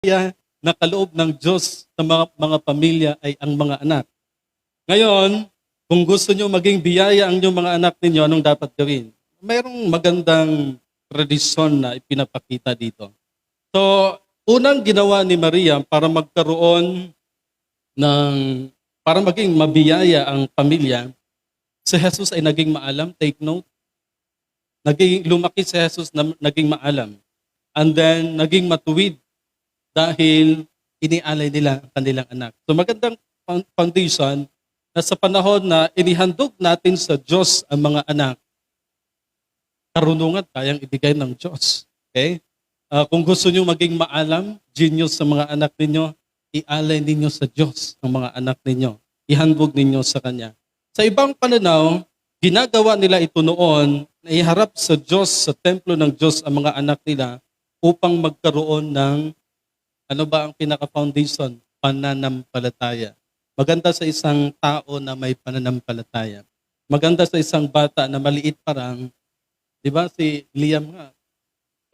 na kaloob ng Diyos sa mga pamilya ay ang mga anak. Ngayon, kung gusto nyo maging biyaya ang inyong mga anak ninyo, anong dapat gawin? Mayroong magandang tradisyon na ipinapakita dito. So, unang ginawa ni Maria para magkaroon para maging mabiyaya ang pamilya, si Jesus ay naging maalam, take note. Lumaki si Jesus na naging maalam. And then, naging matuwid dahil inialay nila ang kanilang anak. So magandang foundation na sa panahon na inihandog natin sa Diyos ang mga anak, karunungan kayang ibigay ng Diyos. Okay? Kung gusto nyo maging maalam, genius sa mga anak ninyo, ialay ninyo sa Diyos ang mga anak ninyo. Ihandog ninyo sa Kanya. Sa ibang pananaw, ginagawa nila ito noon na iharap sa Diyos, sa templo ng Diyos ang mga anak nila upang magkaroon ng ano ba ang pinaka-foundation? Pananampalataya. Maganda sa isang tao na may pananampalataya. Maganda sa isang bata na maliit parang, di ba si Liam nga,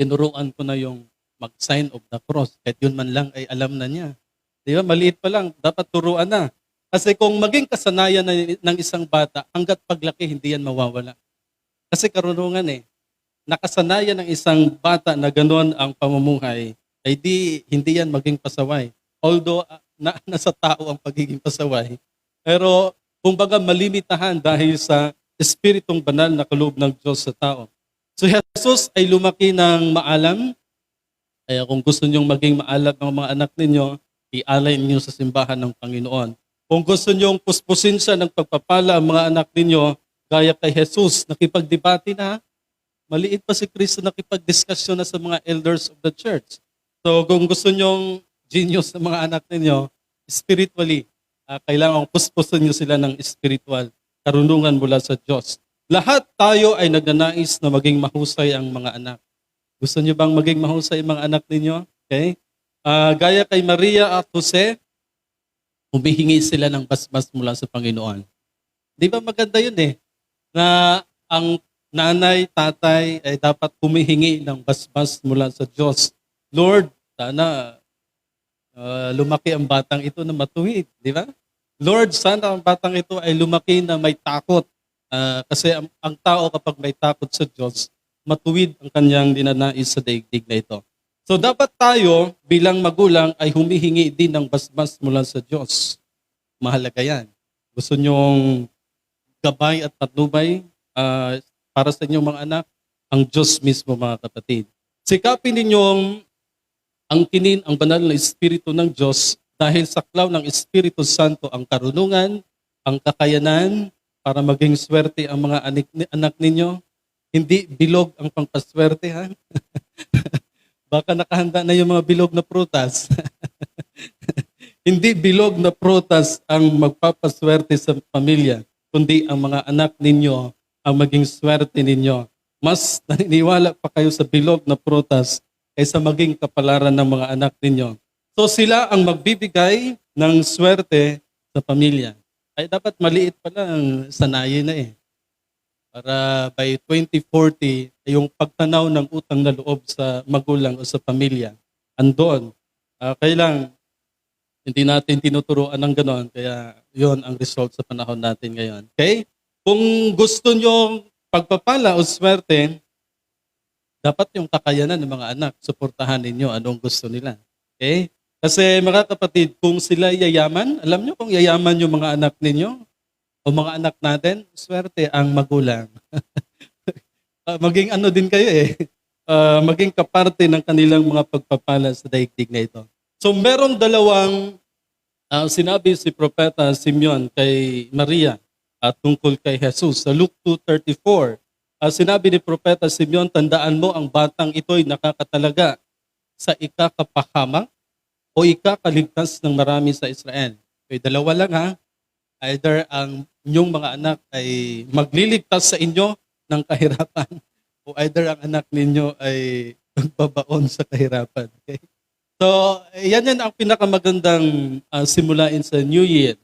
tinuruan ko na yung mag-sign of the cross. Kahit yun man lang ay alam na niya. Di ba? Maliit pa lang, dapat turuan na. Kasi kung maging kasanayan ng isang bata, hanggat paglaki, hindi yan mawawala. Kasi karunungan nakasanayan ng isang bata na gano'n ang pamumuhay, ay hindi yan maging pasaway. Although nasa tao ang pagiging pasaway, pero kumbaga malimitahan dahil sa Espiritong Banal na kaloob ng Diyos sa tao. So Jesus ay lumaki ng maalam. Kaya kung gusto nyong maging maalam ang mga anak ninyo, ialay ninyo sa simbahan ng Panginoon. Kung gusto nyong puspusin siya ng pagpapala ang mga anak ninyo, gaya kay Jesus, nakipagdebate na, maliit pa si Kristo, nakipagdiskusyon na sa mga elders of the church. So kung gusto nyong genius ng mga anak ninyo, spiritually, kailangan puspusin nyo sila ng spiritual, karunungan mula sa Diyos. Lahat tayo ay nagnanais na maging mahusay ang mga anak. Gusto nyo bang maging mahusay ang mga anak ninyo? Okay? Gaya kay Maria at Jose, humihingi sila ng basbas mula sa Panginoon. Di ba maganda yun na ang nanay, tatay ay dapat humihingi ng basbas mula sa Diyos. Lord, sana lumaki ang batang ito na matuwid, di ba? Lord, sana ang batang ito ay lumaki na may takot. Kasi ang tao kapag may takot sa Diyos, matuwid ang kanyang dinanais sa daigdig na ito. So dapat tayo bilang magulang ay humihingi din ng basbas mula sa Diyos. Mahalaga yan. Gusto nyong gabay at patnubay para sa inyong mga anak, ang Diyos mismo mga kapatid. Sikapin ninyong angkinin ang banal na Espiritu ng Diyos dahil saklaw ng Espiritu Santo ang karunungan, ang kakayanan para maging swerte ang mga anak ninyo. Hindi bilog ang pangpaswerte, ha? Baka nakahanda na yung mga bilog na prutas. Hindi bilog na prutas ang magpapaswerte sa pamilya, kundi ang mga anak ninyo ang maging swerte ninyo. Mas naniniwala pa kayo sa bilog na prutas kaysa maging kapalaran ng mga anak ninyo. So sila ang magbibigay ng swerte sa pamilya. Ay dapat maliit pa lang sanayin na Para by 2040, yung pagtanaw ng utang na loob sa magulang o sa pamilya, andon. Kailang hindi natin tinuturuan ng ganon, kaya yon ang result sa panahon natin ngayon. Okay? Kung gusto nyo pagpapala o swerte, dapat yung kakayanan ng mga anak, suportahan ninyo anong gusto nila. Okay? Kasi mga kapatid, kung sila yayaman, alam nyo kung yayaman yung mga anak ninyo, o mga anak natin, swerte ang magulang. Maging ano din kayo maging kaparte ng kanilang mga pagpapala sa daigdig na ito. So merong dalawang sinabi si Propeta Simeon kay Maria at tungkol kay Jesus. Sa Luke 2:34, sinabi ni Propeta Simeon, tandaan mo ang batang ito'y nakakatalaga sa ikakapahamak o ikakaligtas ng marami sa Israel. Okay, dalawa lang Either ang inyong mga anak ay magliligtas sa inyo ng kahirapan o either ang anak ninyo ay magbabaon sa kahirapan. Okay? So, yan ang pinakamagandang simulain sa New Year.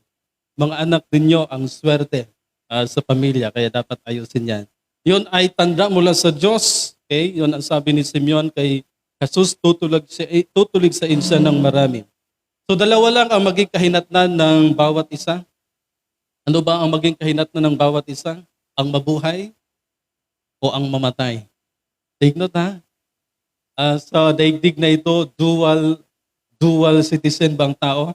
Mga anak ninyo ang swerte sa pamilya, kaya dapat ayusin yan. Yun ay tanda mula sa Diyos. Okay? Yun ang sabi ni Simeon kay Jesus tutulig sa insa ng marami. So dalawa lang ang maging kahinatnan ng bawat isa. Ano ba ang maging kahinatnan ng bawat isa? Ang mabuhay o ang mamatay? Take note ha. Sa daigdig na ito, dual citizen bang tao?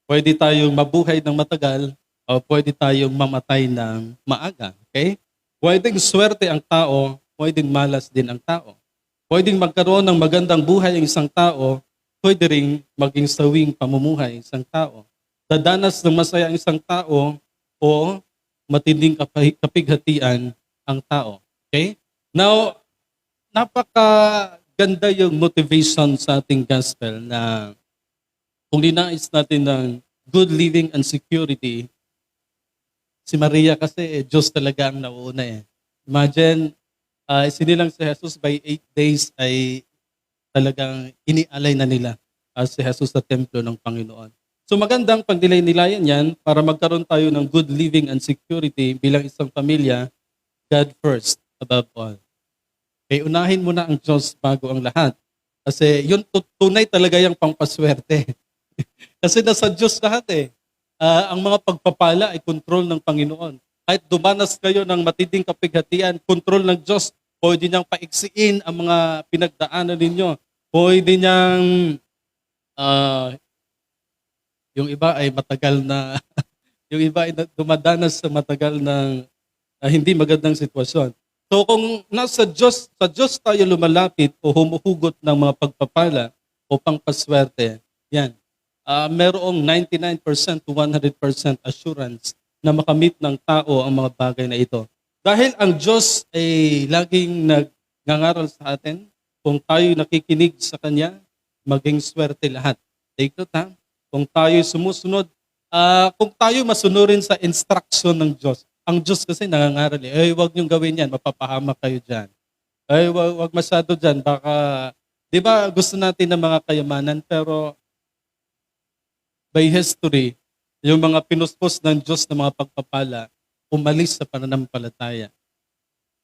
Pwede tayong mabuhay ng matagal o pwede tayong mamatay ng maaga. Okay? Pwedeng swerte ang tao, pwedeng malas din ang tao. Pwedeng magkaroon ng magandang buhay ang isang tao, pwede ring maging sawing pamumuhay ang isang tao. Dadanas ng masaya ang isang tao o matinding kapighatian ang tao. Okay? Now, napakaganda yung motivation sa ating gospel na kung linais natin ng good living and security, si Maria kasi Diyos talaga ang nauuna eh. Imagine, sinilang si Jesus by 8 days ay talagang inialay na nila si Jesus sa templo ng Panginoon. So magandang pagdilay-nilayan yan para magkaroon tayo ng good living and security bilang isang pamilya, God first above all. Kaya unahin mo na ang Diyos bago ang lahat. Kasi yun tunay talaga yung pangpaswerte. Kasi nasa Diyos lahat eh. Ang mga pagpapala ay kontrol ng Panginoon. Kahit dumanas kayo ng matinding kapighatian, kontrol ng Diyos. Pwede niyang paiksiin ang mga pinagdaanan ninyo. Pwede niyang, yung iba ay matagal na, yung iba ay dumadanas sa matagal ng hindi magandang sitwasyon. So kung sa Diyos tayo lumalapit o humuhugot ng mga pagpapala o pangpaswerte, yan. Merong 99% to 100% assurance na makamit ng tao ang mga bagay na ito. Dahil ang Diyos ay laging nagngangaral sa atin, kung tayo nakikinig sa Kanya, maging swerte lahat. Take note ha? Kung tayo sumusunod, kung tayo masunurin sa instruction ng Diyos, ang Diyos kasi nangangaral eh, huwag niyong gawin yan, mapapahamak kayo dyan. Ay, huwag masyado dyan, baka, di ba gusto natin ng mga kayamanan, pero by history, yung mga pinuspos ng Diyos na mga pagpapala, umalis sa pananampalataya.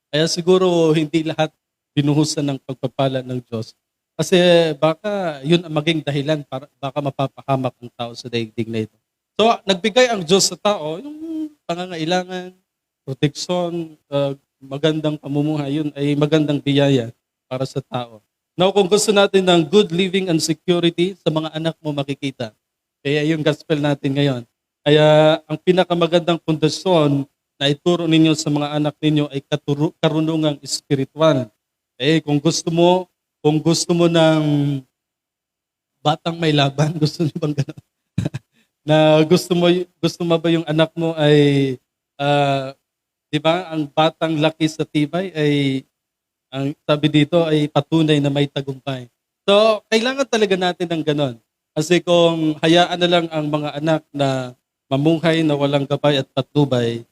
Kaya siguro hindi lahat binuhusan ng pagpapala ng Diyos. Kasi baka yun ang maging dahilan para baka mapapahamak ang tao sa daigdig na ito. So, nagbigay ang Diyos sa tao, yung pangangailangan, proteksyon, magandang pamumuhay, yun ay magandang biyaya para sa tao. Now, kung gusto natin ng good living and security, sa mga anak mo makikita. Kaya yung gospel natin ngayon. Kaya ang pinakamagandang pundasyon na ituro ninyo sa mga anak ninyo ay karunungang espiritual. Kung gusto mo ng batang may laban, gusto niyo bang gano'n? Na gusto mo ba yung anak mo ay, di ba, ang batang laki sa tibay ay, ang sabi dito ay patunay na may tagumpay. So, kailangan talaga natin ng gano'n. Kasi kung hayaan na lang ang mga anak na mamuhay na walang gabay at patnubay,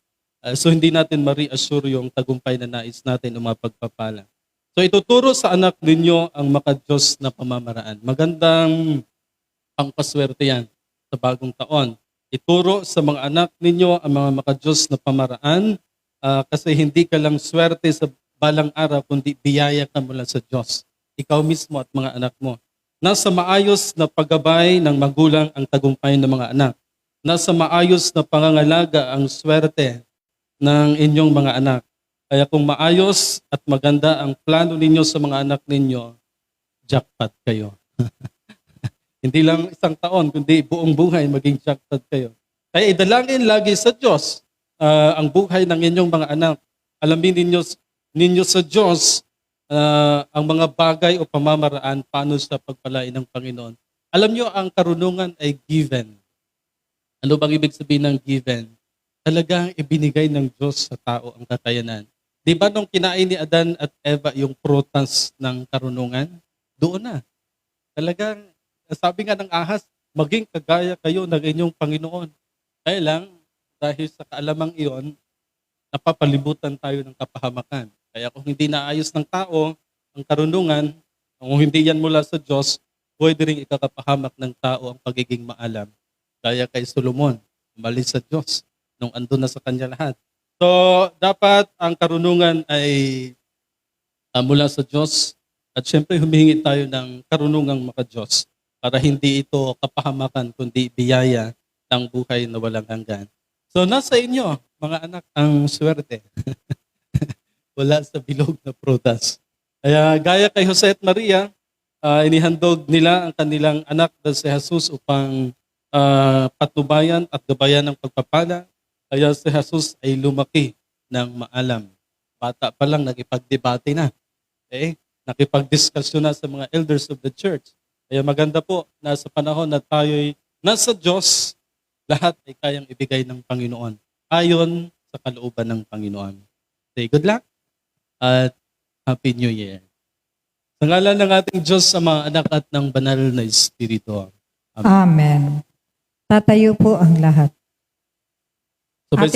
so hindi natin ma-reassure yung tagumpay na nais natin o mapagpapala. So ituturo sa anak ninyo ang makadiyos na pamamaraan. Magandang pangpaswerte yan sa bagong taon. Ituro sa mga anak ninyo ang mga makadiyos na pamaraan kasi hindi ka lang swerte sa balang araw kundi biyaya ka mula sa Diyos. Ikaw mismo at mga anak mo. Nasa maayos na paggabay ng magulang ang tagumpay ng mga anak. Nasa maayos na pangangalaga ang swerte ng inyong mga anak. Kaya kung maayos at maganda ang plano ninyo sa mga anak ninyo, jackpot kayo. Hindi lang isang taon, kundi buong buhay maging jackpot kayo. Kaya idalangin lagi sa Diyos ang buhay ng inyong mga anak. Alamin ninyo sa Diyos ang mga bagay o pamamaraan paano sa pagpalain ng Panginoon. Alam nyo, ang karunungan ay given. Ano bang ibig sabihin ng given? Talagang ibinigay ng Diyos sa tao ang kakayanan. Di ba nung kinain ni Adan at Eva yung prutas ng karunungan? Doon na. Talagang, sabi nga ng ahas, maging kagaya kayo ng inyong Panginoon. Kaya lang, dahil sa kaalamang iyon, napapalibutan tayo ng kapahamakan. Kaya kung hindi naayos ng tao ang karunungan, kung hindi yan mula sa Diyos, pwede rin ikakapahamak ng tao ang pagiging maalam. Kaya kay Solomon, umalis sa Diyos nung andun na sa kanya lahat. So, dapat ang karunungan ay mula sa Diyos. At syempre humihingi tayo ng karunungang maka-Diyos para hindi ito kapahamakan kundi biyaya ng buhay na walang hanggan. So nasa inyo, mga anak, ang swerte. Wala sa bilog na prutas. Kaya gaya kay Jose at Maria, inihandog nila ang kanilang anak na si Jesus upang patnubayan at gabayan ng pagpapala. Kaya si Jesus ay lumaki ng maalam. Bata pa lang, nakipagdebate na. Okay? Nakipagdiskusyon na sa mga elders of the church. Kaya maganda po na sa panahon na tayo'y nasa Diyos, lahat ay kayang ibigay ng Panginoon ayon sa kalooban ng Panginoon. Say good luck at Happy New Year. Sa ngalan ng ating Diyos, sa mga anak at ng banal na Espiritu. Amen. Amen. Tatayo po ang lahat. Sabay-